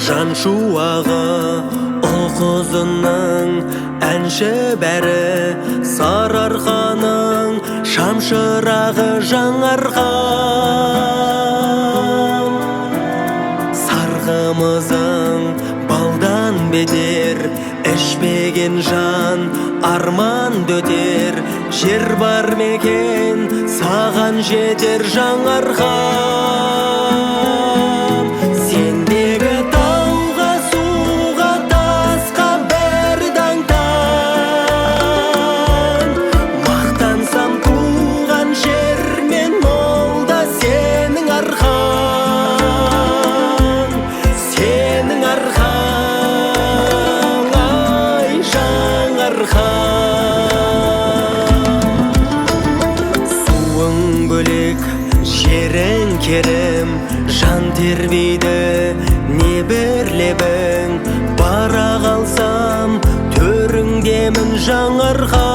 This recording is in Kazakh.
жан шуағы ұл-қызының әнші бәрі, Сарыарқаның шамшырағы жаңарған. Сарғымызың балдан бетер, ішпеген жан арман дөтер. Жер бар мекен саған жетер жаңарған. Сендегі тауға, суға, тасқа бір даңтан. Мақтансам туған жер мен молда сенің арқан. Сенің арқан, ай жаңарқан. Суың бөлек, жерің керім, жан тербейді не бір лебің. Бара қалсам төріңдемін жаңарқан.